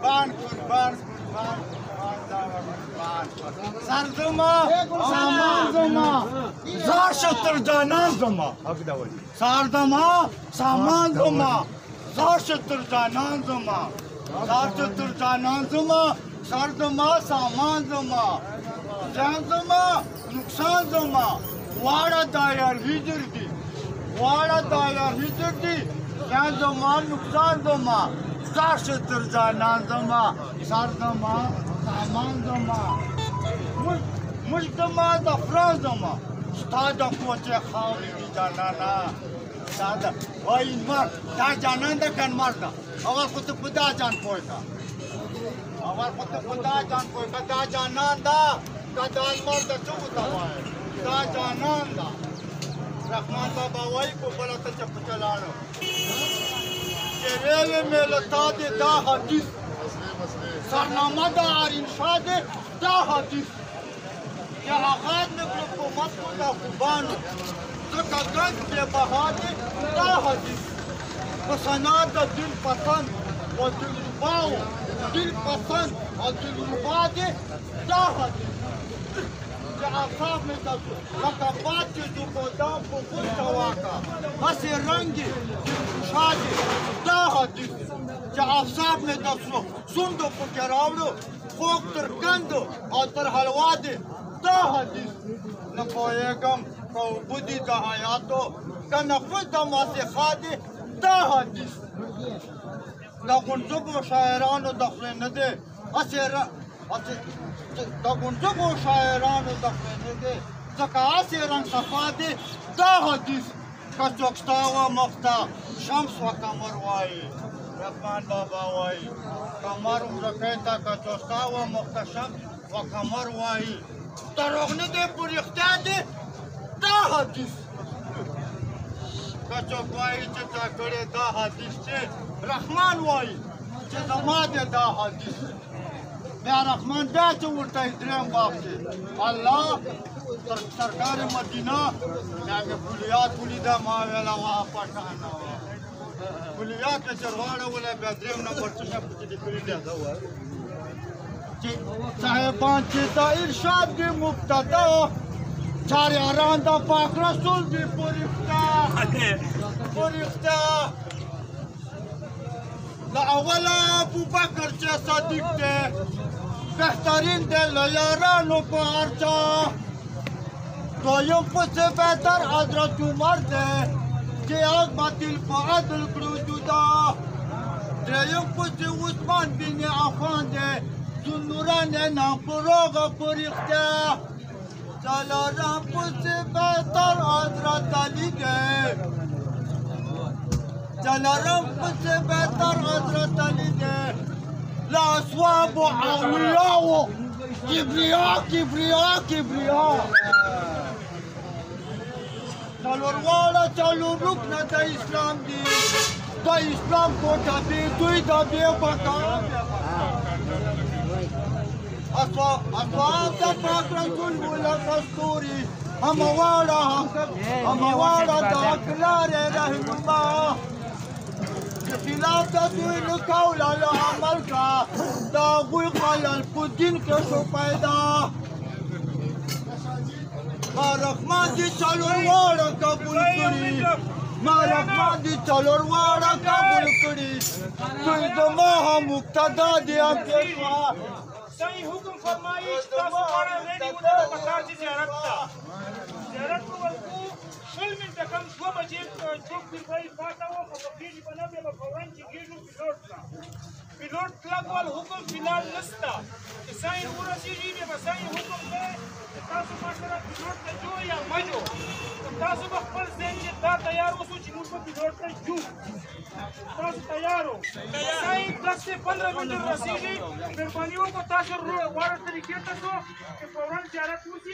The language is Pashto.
قربان سرزما سامان زما زار شتر جانان زما سردما سامان زما زار شتر جانان زما زار شتر جانان زما سردما سامان زما جان زما نقصان زما واړه دایر هجر دی واړه دایر هجر دی جان زما نقصان زما زار شتر جانان زما سردما سامان زما مش زما زعفران زما ستا د کوڅې خاورې دي جانانه ستا د وایي لمر دا جانان ده که لمر ده اول خو ته په دا جان پوه که اول خو ته په دا جان پوه که دا جانان ده که دا لمر ده څه ورته وایې دا جانان ده رحمان بابا وایي په بله ته چې پکې لاړو چې ویلې مې له تا دې دا حدیث سرنامه د آرین شاه دې دا حدیث یا آغاز میں حکومت کو دا خوبانو ځکه ګنج بې بها دی دا حدیث په سنا د دل پسند و دلرباو دل پسند و دلربا دی دا حدیث چې اعصاب مې دسو لکه باد چې زبودان په خود سواکه هسې رنګ یې شاه دی دا حدیث چې اعصاب مې دسو سوندو پکې راوړو خوږ تر کندو او تر حلوا دی دا حدیث نه پوهېږم که اوبه دي د حیاتو که نفس د مسیحا دي دا حدیث د غنځبو شاعرانو د خولې نه دی د غنځبو شاعرانو د خولې نه دی ځکه هسې رنګ صفا دي دا حدیث که څوک ستا وه مخ ته شمس و قمر وایي رحمان بابا وایي قمر ورکۍ ته که څوک ستا وه مخ ته شمس و قمر وایي دروغ نه دی په رښتیا دی دا حدیث که څوک وایي چې تا کړې دا حدیث چې رحمان وایي چې زما دی دا حدیث بیا رحمان بیا چې ورته درېیم باب دی الله تر سرکار مدینه بیا مې کلیات ولیده ما ویله واه پټانه وه کلیات مې چې راواړوله بیا درېیم نمبر څه شی پکې لیکلي دی صاحبان چې د ارشاد دی مبتدا چاریاران د پاک رسول دی پرښتا له اوله ابوبکر چې صدیق دی بهترین دی له یارانو په هر چا دویم پسې بهتر حضرت عمر دی چې حق باطل په عدل کړو جدا دریم پسې عثمان بن عفان دی ذوالنورین نام پروغه پرښتا څلورم پسې بهتر حضرت علی دی څلورم پسې بهتر حضرت علی دی له اصحابو اولیاو کبریا څلور واړه څلور رکنه د اسلام دي د اسلام کوټه دی دوی د بې بقا اصحاب د پاک رسول مولا کستوري همواړه د حق لارې رهنما د خلاف د دوی نه کوله له عمل کا د هغوی خلل په دین کې شو پیدا ما رحمان دي څلور واړه قبول کړي ما رحمان دي څلور واړه قبول کړي دوی زما هم مقتدا دي هم پیشوا صحیح حکم فرمایي چې تاسو غواړئ ریډي ودرته پکار چې زیارت ته زیارت به ورکو 20 منټه کم 2 بجې چوک پیربایي پاته وه خو به خېږي به نه بیا به فورا چېږېږو پیلوټ ته پیلوټ کلک وال حکم فلحال نشته چې ساین ورسېږي بیا به ساین حکم دی چې تاسو ماشره پیلوټ ته جو یا مه جو تاسو به خپل ذهن چې دا تیار اوسو چې موږ به پیلوټ ته جو تاسو تیار ہو ساین 10 سے 15 منټ رسېږي مهرباني وکړو تاسو غوره طریقې ته شو چې فورا زیارت وشي